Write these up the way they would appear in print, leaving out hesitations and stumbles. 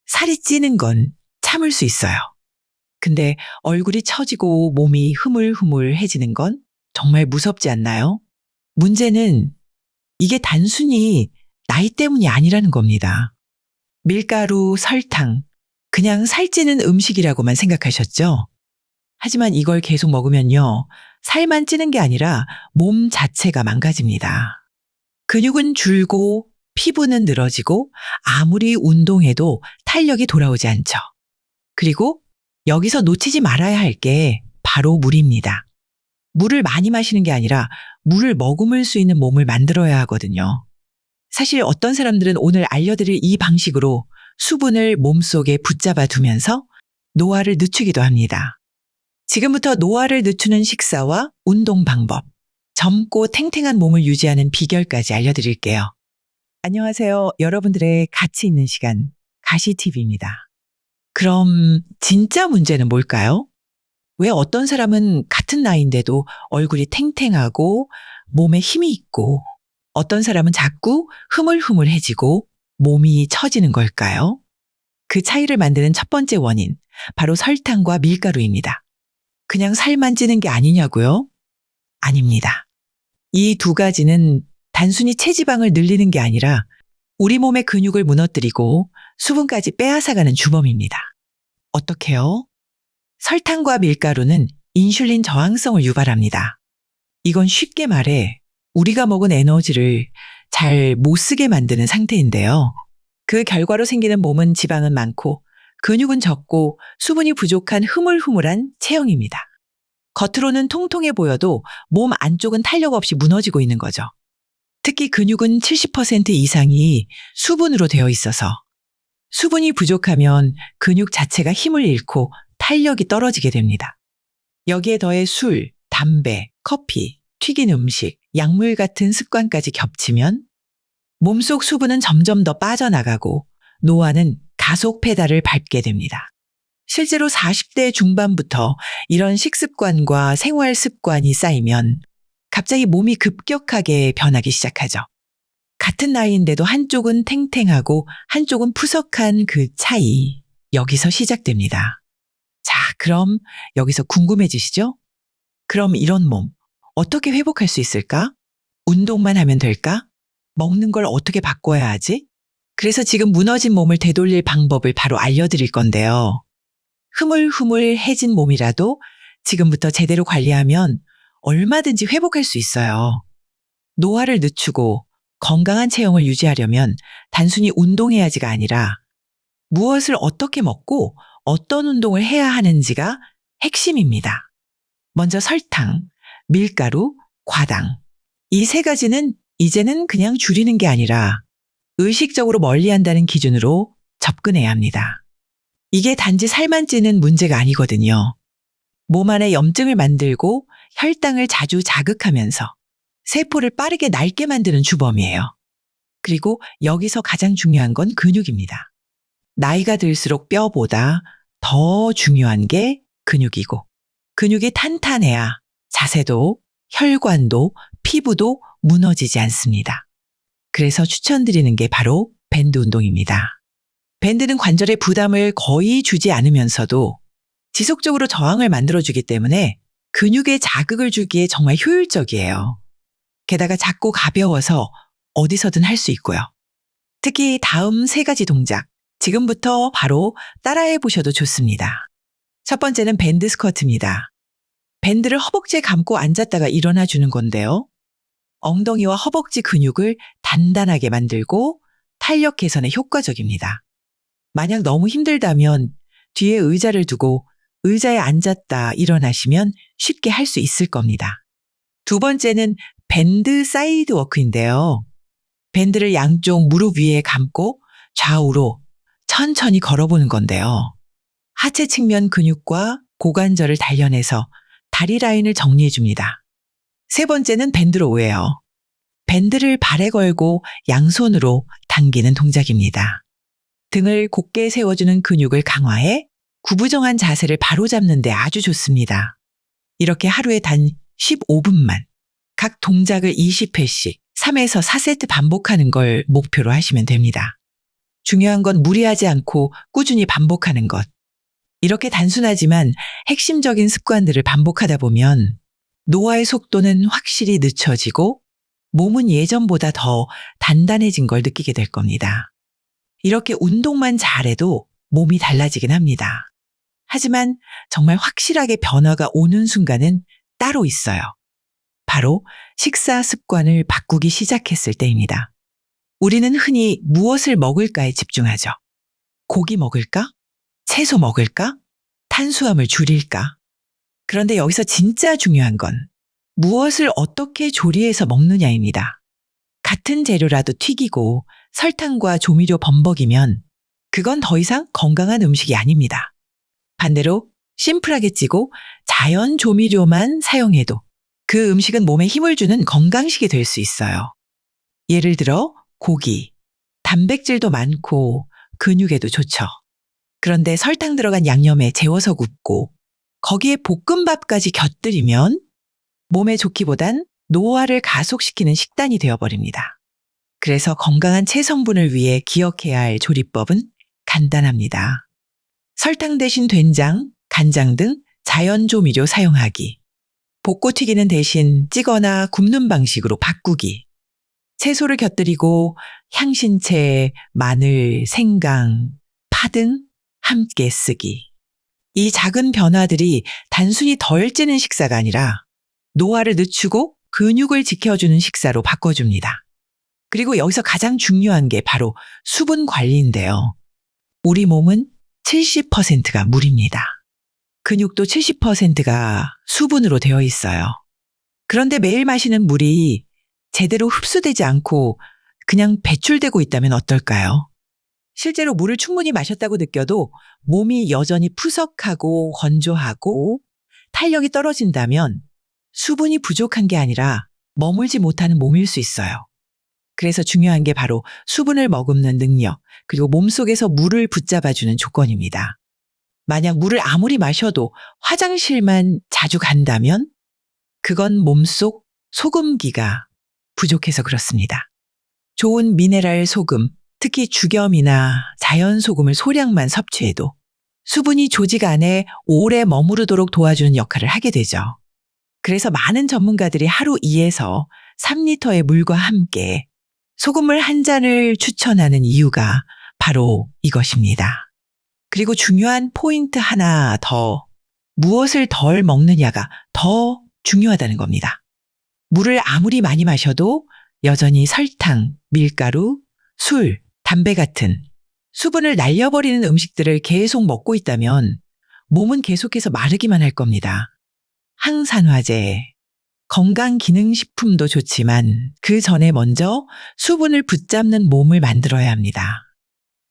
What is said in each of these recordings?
살이 찌는 건 참을 수 있어요. 근데 얼굴이 처지고 몸이 흐물흐물해지는 건 정말 무섭지 않나요? 문제는 이게 단순히 나이 때문이 아니라는 겁니다. 밀가루, 설탕, 그냥 살찌는 음식이라고만 생각하셨죠? 하지만 이걸 계속 먹으면요, 살만 찌는 게 아니라 몸 자체가 망가집니다. 근육은 줄고 피부는 늘어지고 아무리 운동해도 탄력이 돌아오지 않죠. 그리고 여기서 놓치지 말아야 할 게 바로 물입니다. 물을 많이 마시는 게 아니라 물을 머금을 수 있는 몸을 만들어야 하거든요. 사실 어떤 사람들은 오늘 알려드릴 이 방식으로 수분을 몸속에 붙잡아 두면서 노화를 늦추기도 합니다. 지금부터 노화를 늦추는 식사와 운동 방법, 젊고 탱탱한 몸을 유지하는 비결까지 알려드릴게요. 안녕하세요. 여러분들의 가치 있는 시간, 가시TV입니다. 그럼 진짜 문제는 뭘까요? 왜 어떤 사람은 같은 나이인데도 얼굴이 탱탱하고 몸에 힘이 있고 어떤 사람은 자꾸 흐물흐물해지고 몸이 처지는 걸까요? 그 차이를 만드는 첫 번째 원인, 바로 설탕과 밀가루입니다. 그냥 살만 찌는 게 아니냐고요? 아닙니다. 이 두 가지는 단순히 체지방을 늘리는 게 아니라 우리 몸의 근육을 무너뜨리고 수분까지 빼앗아가는 주범입니다. 어떻게요? 설탕과 밀가루는 인슐린 저항성을 유발합니다. 이건 쉽게 말해 우리가 먹은 에너지를 잘 못 쓰게 만드는 상태인데요. 그 결과로 생기는 몸은 지방은 많고 근육은 적고 수분이 부족한 흐물흐물한 체형입니다. 겉으로는 통통해 보여도 몸 안쪽은 탄력 없이 무너지고 있는 거죠. 특히 근육은 70% 이상이 수분으로 되어 있어서 수분이 부족하면 근육 자체가 힘을 잃고 탄력이 떨어지게 됩니다. 여기에 더해 술, 담배, 커피, 튀긴 음식, 약물 같은 습관까지 겹치면 몸속 수분은 점점 더 빠져나가고 노화는 가속 페달을 밟게 됩니다. 실제로 40대 중반부터 이런 식습관과 생활 습관이 쌓이면 갑자기 몸이 급격하게 변하기 시작하죠. 같은 나이인데도 한쪽은 탱탱하고 한쪽은 푸석한 그 차이, 여기서 시작됩니다. 자, 그럼 여기서 궁금해지시죠? 그럼 이런 몸 어떻게 회복할 수 있을까? 운동만 하면 될까? 먹는 걸 어떻게 바꿔야 하지? 그래서 지금 무너진 몸을 되돌릴 방법을 바로 알려드릴 건데요. 흐물흐물해진 몸이라도 지금부터 제대로 관리하면 얼마든지 회복할 수 있어요. 노화를 늦추고 건강한 체형을 유지하려면 단순히 운동해야지가 아니라 무엇을 어떻게 먹고 어떤 운동을 해야 하는지가 핵심입니다. 먼저 설탕, 밀가루, 과당. 이 세 가지는 이제는 그냥 줄이는 게 아니라 의식적으로 멀리한다는 기준으로 접근해야 합니다. 이게 단지 살만 찌는 문제가 아니거든요. 몸 안에 염증을 만들고 혈당을 자주 자극하면서 세포를 빠르게 낡게 만드는 주범이에요. 그리고 여기서 가장 중요한 건 근육입니다. 나이가 들수록 뼈보다 더 중요한 게 근육이고 근육이 탄탄해야 자세도 혈관도 피부도 무너지지 않습니다. 그래서 추천드리는 게 바로 밴드 운동입니다. 밴드는 관절에 부담을 거의 주지 않으면서도 지속적으로 저항을 만들어주기 때문에 근육에 자극을 주기에 정말 효율적이에요. 게다가 작고 가벼워서 어디서든 할 수 있고요. 특히 다음 세 가지 동작, 지금부터 바로 따라해 보셔도 좋습니다. 첫 번째는 밴드 스쿼트입니다. 밴드를 허벅지에 감고 앉았다가 일어나 주는 건데요. 엉덩이와 허벅지 근육을 단단하게 만들고 탄력 개선에 효과적입니다. 만약 너무 힘들다면 뒤에 의자를 두고 의자에 앉았다 일어나시면 쉽게 할 수 있을 겁니다. 두 번째는 밴드 사이드 워크인데요. 밴드를 양쪽 무릎 위에 감고 좌우로 천천히 걸어보는 건데요. 하체 측면 근육과 고관절을 단련해서 다리 라인을 정리해줍니다. 세 번째는 밴드로우예요. 밴드를 발에 걸고 양손으로 당기는 동작입니다. 등을 곧게 세워주는 근육을 강화해 구부정한 자세를 바로잡는 데 아주 좋습니다. 이렇게 하루에 단 15분만 각 동작을 20회씩 3에서 4세트 반복하는 걸 목표로 하시면 됩니다. 중요한 건 무리하지 않고 꾸준히 반복하는 것. 이렇게 단순하지만 핵심적인 습관들을 반복하다 보면 노화의 속도는 확실히 늦춰지고 몸은 예전보다 더 단단해진 걸 느끼게 될 겁니다. 이렇게 운동만 잘해도 몸이 달라지긴 합니다. 하지만 정말 확실하게 변화가 오는 순간은 따로 있어요. 바로 식사 습관을 바꾸기 시작했을 때입니다. 우리는 흔히 무엇을 먹을까에 집중하죠. 고기 먹을까? 채소 먹을까? 탄수화물 줄일까? 그런데 여기서 진짜 중요한 건 무엇을 어떻게 조리해서 먹느냐입니다. 같은 재료라도 튀기고 설탕과 조미료 범벅이면 그건 더 이상 건강한 음식이 아닙니다. 반대로 심플하게 찌고 자연 조미료만 사용해도 그 음식은 몸에 힘을 주는 건강식이 될 수 있어요. 예를 들어 고기, 단백질도 많고 근육에도 좋죠. 그런데 설탕 들어간 양념에 재워서 굽고 거기에 볶음밥까지 곁들이면 몸에 좋기보단 노화를 가속시키는 식단이 되어버립니다. 그래서 건강한 체성분을 위해 기억해야 할 조리법은 간단합니다. 설탕 대신 된장, 간장 등 자연 조미료 사용하기. 볶고 튀기는 대신 찌거나 굽는 방식으로 바꾸기. 채소를 곁들이고 향신채, 마늘, 생강, 파 등 함께 쓰기. 이 작은 변화들이 단순히 덜 찌는 식사가 아니라 노화를 늦추고 근육을 지켜주는 식사로 바꿔줍니다. 그리고 여기서 가장 중요한 게 바로 수분 관리인데요. 우리 몸은 70%가 물입니다. 근육도 70%가 수분으로 되어 있어요. 그런데 매일 마시는 물이 제대로 흡수되지 않고 그냥 배출되고 있다면 어떨까요? 실제로 물을 충분히 마셨다고 느껴도 몸이 여전히 푸석하고 건조하고 탄력이 떨어진다면 수분이 부족한 게 아니라 머물지 못하는 몸일 수 있어요. 그래서 중요한 게 바로 수분을 머금는 능력, 그리고 몸속에서 물을 붙잡아주는 조건입니다. 만약 물을 아무리 마셔도 화장실만 자주 간다면 그건 몸속 소금기가 부족해서 그렇습니다. 좋은 미네랄 소금, 특히 죽염이나 자연 소금을 소량만 섭취해도 수분이 조직 안에 오래 머무르도록 도와주는 역할을 하게 되죠. 그래서 많은 전문가들이 하루 2에서 3리터의 물과 함께 소금물 한 잔을 추천하는 이유가 바로 이것입니다. 그리고 중요한 포인트 하나 더, 무엇을 덜 먹느냐가 더 중요하다는 겁니다. 물을 아무리 많이 마셔도 여전히 설탕, 밀가루, 술, 담배 같은 수분을 날려버리는 음식들을 계속 먹고 있다면 몸은 계속해서 마르기만 할 겁니다. 항산화제, 건강기능식품도 좋지만 그 전에 먼저 수분을 붙잡는 몸을 만들어야 합니다.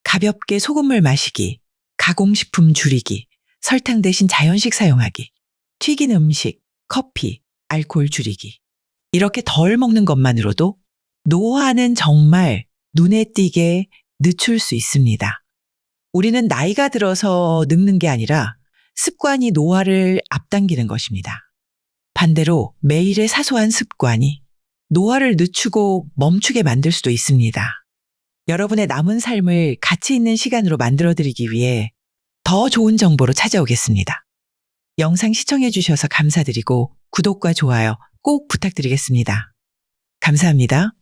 가볍게 소금물 마시기, 가공식품 줄이기, 설탕 대신 자연식 사용하기, 튀긴 음식, 커피, 알코올 줄이기. 이렇게 덜 먹는 것만으로도 노화는 정말 눈에 띄게 늦출 수 있습니다. 우리는 나이가 들어서 늙는 게 아니라 습관이 노화를 앞당기는 것입니다. 반대로 매일의 사소한 습관이 노화를 늦추고 멈추게 만들 수도 있습니다. 여러분의 남은 삶을 가치 있는 시간으로 만들어드리기 위해 더 좋은 정보로 찾아오겠습니다. 영상 시청해 주셔서 감사드리고 구독과 좋아요 꼭 부탁드리겠습니다. 감사합니다.